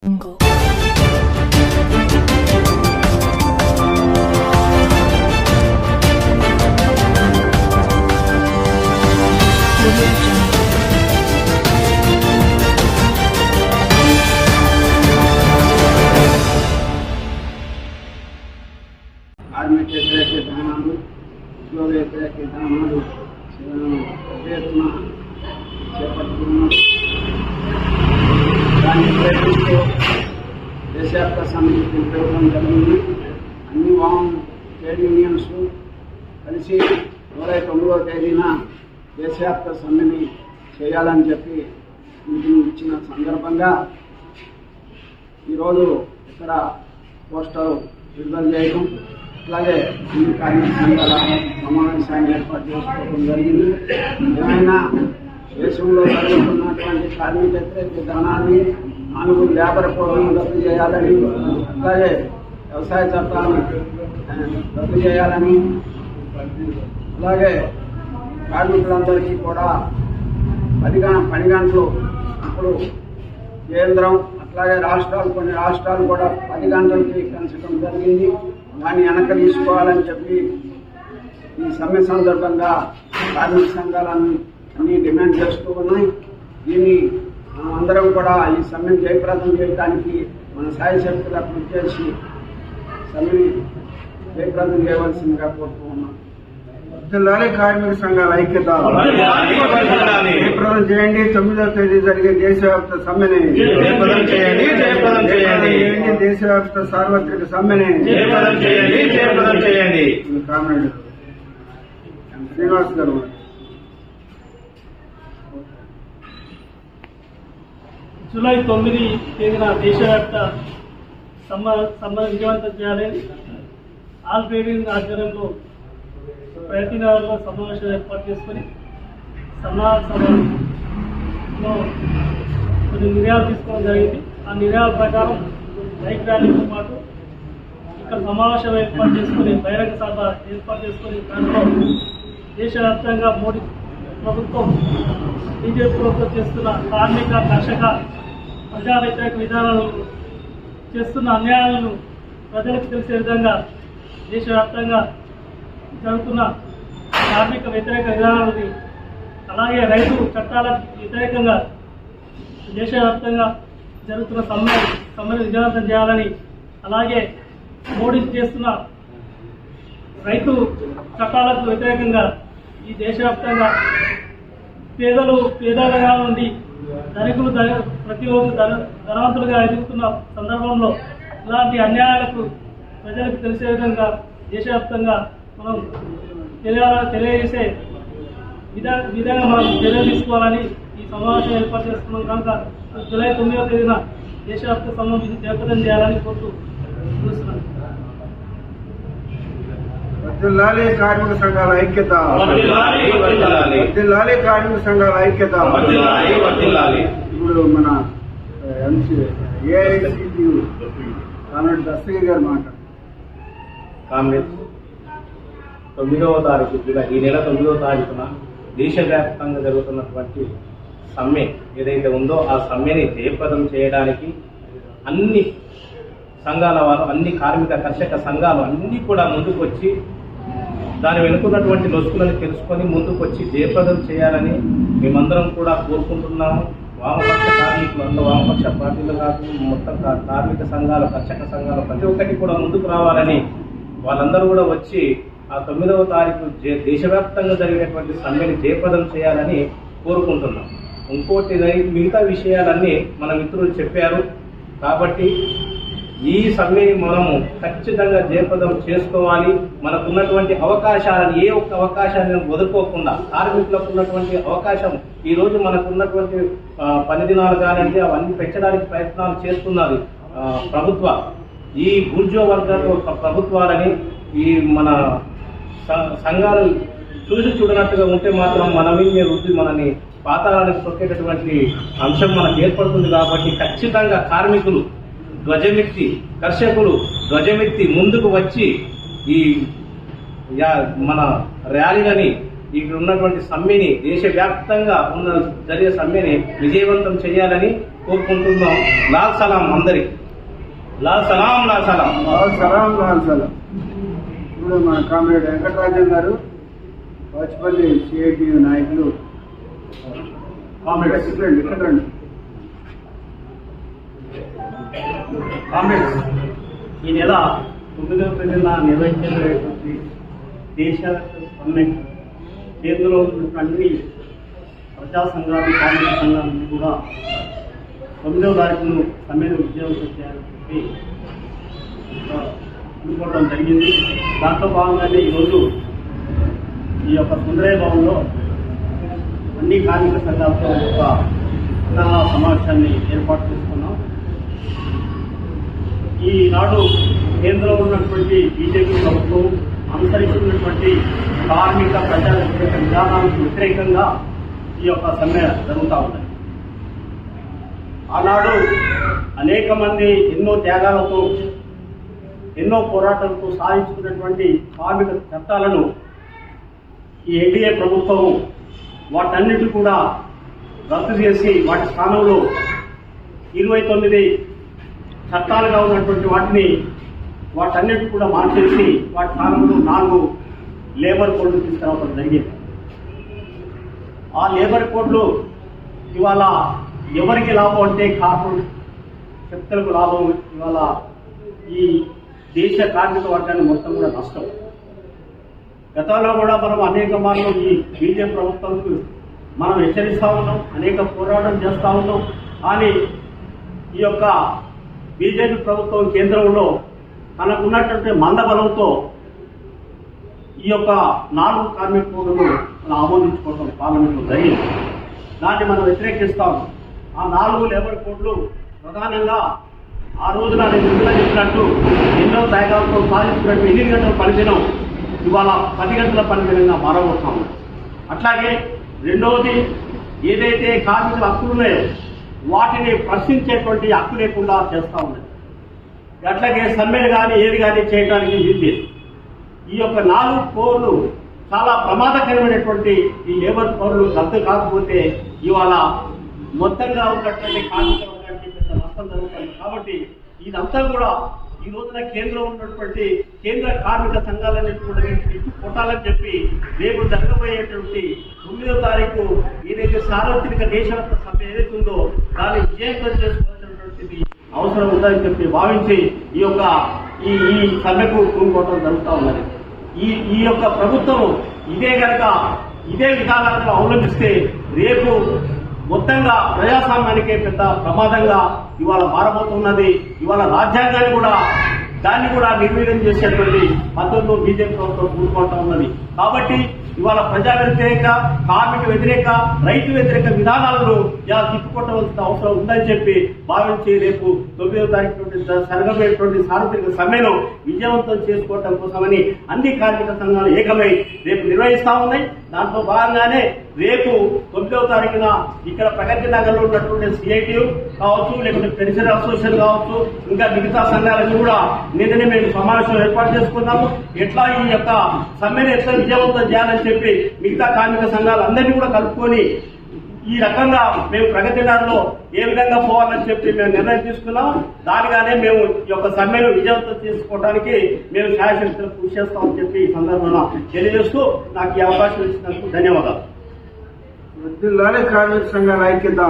కార్మిక వ్యతిరేక విధానాలు, ఉద్యోగ వ్యతిరేక విధానాలు పెద్ద ఎత్తున చేపట్టుకున్నారు. దాన్ని ప్రయత్నిస్తూ దేశవ్యాప్త సమ్మెను పిలుపుకోవడం జరిగింది. అన్ని వామ్ ట్రేడ్ యూనియన్స్ కలిసి 29వ తేదీన దేశవ్యాప్త సమ్మెని చేయాలని చెప్పి మీటింగ్ ఇచ్చిన సందర్భంగా ఈరోజు ఇక్కడ పోస్టర్ విడుదల చేయడం, అలాగే అన్ని కార్మిక సంఘాల సమావేశాన్ని ఏర్పాటు చేసుకోవడం జరిగింది. ఏమైనా దేశంలో జరుగుతున్నటువంటి కార్మిక వ్యతిరేక విధానాన్ని 4 లేబర్ కోడ్లను రద్దు చేయాలని, అలాగే వ్యవసాయ చట్టాలను రద్దు చేయాలని, అలాగే కార్మికులందరికీ కూడా 10 గంటలు ఇప్పుడు కేంద్రం అట్లాగే కొన్ని రాష్ట్రాలు కూడా 10 గంటలకి పెంచడం జరిగింది. దాన్ని వెనక్కి తీసుకోవాలని చెప్పి ఈ సమ్మె సందర్భంగా కార్మిక సంఘాలన్నీ డిమాండ్ చేస్తూ ఉన్నాయి. దీన్ని మనం అందరం కూడా ఈ సమ్మెను జయప్రదం చేయడానికి మన సాయశక్తులా కృషి చేసి సమ్మెని జయప్రదం చేయవలసిందిగా కోరుతూ ఉన్నాం. జిల్లాల కార్మిక సంఘాల ఐక్యత జయప్రదం చేయండి. 9వ తేదీ జరిగే దేశవ్యాప్త సమ్మెని జయప్రదం చేయండి. దేశవ్యాప్త సార్వత్రిక సమ్మెని జయప్రదం చేయండి. కామెంట్ శ్రీనివాస్ గారు. జూలై 9 తేదీన దేశవ్యాప్త సమ్మె విజయవంతం చేయాలని ఆల్ ట్రేడ్ యూనియన్ ఆధ్వర్యంలో ప్రతి నెలలో సమావేశం ఏర్పాటు చేసుకొని సమావేశంలో కొన్ని నిర్ణయాలు తీసుకోవడం జరిగింది. ఆ నిర్ణయాల ప్రకారం బైక్ ర్యాలీతో పాటు ఇక్కడ సమావేశం ఏర్పాటు చేసుకుని బహిరంగ సభ ఏర్పాటు చేసుకుని దాంట్లో దేశవ్యాప్తంగా మోడీ ప్రభుత్వం బీజేపీ ప్రభుత్వం చేస్తున్న కార్మిక కర్షక ప్రజా వ్యతిరేక విధానాలు చేస్తున్న అన్యాయాలను ప్రజలకు తెలిసే విధంగా దేశవ్యాప్తంగా జరుగుతున్న కార్మిక వ్యతిరేక విధానాలని, అలాగే రైతు చట్టాలకు వ్యతిరేకంగా దేశవ్యాప్తంగా జరుగుతున్న సమ్మెను విజయవంతం చేయాలని, అలాగే మోడీ చేస్తున్న రైతు చట్టాలకు వ్యతిరేకంగా ఈ దేశవ్యాప్తంగా పేదలుగా నుండి ధనికులు ప్రతి ఒక్క ధనవంతులుగా ఎదుగుతున్న సందర్భంలో ఇలాంటి అన్యాయాలకు ప్రజలకు తెలిసే విధంగా దేశవ్యాప్తంగా మనం తెలియజేసే విధంగా మనం చర్యలు తీసుకోవాలని ఈ సమావేశం ఏర్పాటు చేస్తున్నాం. కనుక జూలై 9వ తేదీన దేశవ్యాప్త సమ్మె జయప్రదం చేయాలని కోరుతూ చూస్తున్నాం. జిల్లాల కార్మిక సంఘాల ఐక్యత, జిల్లాల కార్మిక సంఘాల ఐక్యత. ఇప్పుడు మన ఏఐసిటియు కామ్రేడ్ దస్తగిరి గారు మాట్లాడారు. కాంగ్రెస్ 9వ తారీఖు ఈ నెల 9వ తారీఖున దేశవ్యాప్తంగా జరుగుతున్నటువంటి సమ్మె ఏదైతే ఉందో ఆ సమ్మెని జయప్రదం చేయడానికి అన్ని సంఘాల వారు, అన్ని కార్మిక కర్షక సంఘాలు అన్నీ కూడా ముందుకు వచ్చి దాని వెనుకున్నటువంటి లొసుకులను తెలుసుకొని ముందుకు వచ్చి జయప్రదం చేయాలని మేమందరం కూడా కోరుకుంటున్నాము. వామపక్ష కార్మికులు అందరూ వామపక్ష పార్టీలు కాకుండా మొత్తం కార్మిక సంఘాలు, కర్షక సంఘాలు ప్రతి ఒక్కటి కూడా ముందుకు రావాలని వాళ్ళందరూ కూడా వచ్చి ఆ 9వ తారీఖు దేశవ్యాప్తంగా జరిగినటువంటి సమ్మెని జయప్రదం చేయాలని కోరుకుంటున్నాం. ఇంకోటి మిగతా విషయాలన్నీ మన మిత్రులు చెప్పారు కాబట్టి ఈ సమ్మెని మనము ఖచ్చితంగా జయప్రదం చేసుకోవాలి. మనకున్నటువంటి అవకాశాలను ఏ ఒక్క అవకాశాన్ని వదులుకోకుండా కార్మికులకు ఉన్నటువంటి అవకాశం ఈరోజు మనకున్నటువంటి 10 దినాలు కానివ్వండి అవన్నీ పెంచడానికి ప్రయత్నాలు చేస్తున్నది ఈ బూర్జో వర్గాల ప్రభుత్వాలని ఈ మన సంఘాలు చూడనట్టుగా ఉంటే మాత్రం మన మీద రుద్ది మనని పాతాళానికి తొక్కేటటువంటి అంశం మనకు ఏర్పడుతుంది. కాబట్టి ఖచ్చితంగా కార్మికులు ధ్వజమెత్తి, కర్షకులు ధ్వజమెత్తి ముందుకు వచ్చి ఈ మన ర్యాలీలని ఇక్కడ ఉన్నటువంటి సమ్మెని దేశవ్యాప్తంగా జరిగే సమ్మెని విజయవంతం చేయాలని కోరుకుంటున్నాం. లాల్ సలాం అందరి, లాల్ సలాం, లాల్ సలాం. లాల్ సలాం, లాల్ సలాం. ఇప్పుడు మన కామ్రేడ్ వెంకటరాజన్ గారు, వాజ్పల్లి సిఐటియు నాయకులు. కామ్రేడ్ ఇక్కడ రండి. కామ్రేడ్స్, ఈ నెల 9వ తేదీన నిర్వహించేటువంటి దేశ సమ్మె కేంద్రంలో ఉన్నటువంటి అన్ని ప్రజా సంఘాలు, కార్మిక సంఘాలన్నీ కూడా 9వ తారీఖును సమ్మెను విజయవంతం చేయాలని చెప్పి అనుకోవడం జరిగింది. దాంట్లో భాగంగానే ఈరోజు ఈ యొక్క సుందరయ్య భవన్లో అన్ని కార్మిక సంఘాలతో ఒక సమావేశాన్ని ఏర్పాటు చేసుకున్నాం. ఈనాడు కేంద్రంలో ఉన్నటువంటి బీజేపీ ప్రభుత్వం అనుసరిస్తున్నటువంటి కార్మిక ప్రజా వ్యతిరేక విధానాలకు వ్యతిరేకంగా ఈ యొక్క సమ్మె జరుగుతూ ఉన్నాయి. ఆనాడు అనేక మంది ఎన్నో త్యాగాలతో, ఎన్నో పోరాటాలతో సాధించుకున్నటువంటి కార్మిక చట్టాలను ఈ ఎన్డీఏ ప్రభుత్వం వాటన్నిటి కూడా రద్దు చేసి వాటి స్థానంలో 29 చట్టాలుగా ఉన్నటువంటి వాటన్నిటి కూడా మార్చేసి వాటి స్థానంలో 4 లేబర్ కోడ్లు తీసుకురావడం జరిగింది. ఆ లేబర్ కోడ్లు ఇవాళ ఎవరికి లాభం అంటే కార్పొరేట్ శక్తులకు లాభం. ఇవాళ ఈ దేశ కార్మిక వర్గాన్ని మొత్తం కూడా నష్టం. గతంలో కూడా మనం అనేక మార్లు ఈ బీజేపీ ప్రభుత్వానికి మనం హెచ్చరిస్తూ ఉన్నాం, అనేక పోరాటం చేస్తూ ఉన్నాం. కానీ ఈ యొక్క బీజేపీ ప్రభుత్వం కేంద్రంలో తనకున్నటువంటి మందబలంతో ఈ యొక్క 4 కార్మిక కోడ్లను మనం ఆమోదించుకోవడం పార్లమెంట్లో జరిగింది. దాన్ని మనం వ్యతిరేకిస్తాం. ఆ 4 లేబర్ కోడ్లు ప్రధానంగా ఆ రోజున నేను ముందుగా చెప్పినట్టు ఎన్నో త్యాగాలతో సాధించినట్టు 8 గంటల పనిదినం ఇవాళ 10 గంటల పనిదినంగా మారబోతాము. అట్లాగే రెండవది, ఏదైతే కార్మికుల హక్కులు ఉన్నాయో వాటిని ప్రశ్నించేటువంటి హక్కు లేకుండా చేస్తూ ఉన్నది. అట్లాగే సమ్మెలు కానీ ఏది కానీ చేయడానికి వీలు. ఈ యొక్క 4 కోడ్లు చాలా ప్రమాదకరమైనటువంటి ఈ లేబర్ కోడ్లు రద్దు కాకపోతే ఇవాళ మొత్తంగా ఉన్నటువంటి కార్మిక వర్గానికి పెద్ద నష్టం జరుగుతుంది. కాబట్టి ఇదంతా కూడా ఈ రోజున కేంద్రంలో ఉన్నటువంటి కేంద్ర కార్మిక సంఘాలన్నింటి కూడా కొట్టాలని చెప్పి రేపు జరగబోయేటువంటి 9వ తారీఖు ఏదైతే సార్వత్రిక దేశవ్యాప్త సమ్మె ఏదైతే ఉందో దాన్ని విజయవంతం చేసుకోవాల్సినటువంటిది అవసరం ఉందని చెప్పి భావించి ఈ యొక్క ఈ సమ్మెకు పూనుకోవడం జరుగుతూ ఉన్నది. ఈ యొక్క ప్రభుత్వం ఇదే విధానాలను అవలంబిస్తే రేపు మొత్తంగా ప్రజాస్వామ్యానికే పెద్ద ప్రమాదంగా ఇవాళ మారబోతున్నది. ఇవాళ రాజ్యాంగాన్ని కూడా దాన్ని కూడా నిర్వీర్యం చేసేటువంటి పద్ధతిలో బీజేపీ ప్రభుత్వం కూడుకుంటా ఉన్నది. కాబట్టి ఇవాళ ప్రజా వ్యతిరేక, కార్మిక వ్యతిరేక, రైతు వ్యతిరేక విధానాలను ఇలా తిప్పుకోవవలసిన అవసరం ఉందని చెప్పి భావించి రేపు 9వ తారీఖు జరగబోయేటువంటి సార్వత్రిక సమ్మెను విజయవంతం చేసుకోవడం కోసమని అన్ని కార్మిక సంఘాలు ఏకమై రేపు నిర్వహిస్తా ఉన్నాయి. దాంట్లో భాగంగానే రేపు 9వ తారీఖున ఇక్కడ ప్రగతి నగర్లో ఉన్నటువంటి సిఐటియు కావచ్చు, లేకపోతే పెన్షన్ అసోసియేషన్ కావచ్చు, ఇంకా మిగతా సంఘాలన్నీ కూడా నిన్ననే మేము సమావేశం ఏర్పాటు చేసుకున్నాము. ఎట్లా ఈ యొక్క సమ్మెను ఎట్లా విజయవంతం చేయాలని చెప్పి మిగతా కార్మిక సంఘాలందరినీ కూడా కలుపుకొని ఈ రకంగా మేము ప్రగతి నగర్లో ఏ విధంగా పోవాలని చెప్పి మేము నిర్ణయం తీసుకున్నాం. దానిగానే మేము ఈ యొక్క సమ్మెను విజయవంతం చేసుకోవడానికి మేము శాయశక్తులు కృషి చేస్తామని చెప్పి ఈ సందర్భంగా తెలియజేస్తూ నాకు ఈ అవకాశం ఇచ్చినందుకు ధన్యవాదాలు. కార్మిక సంఘాల ఐక్యత.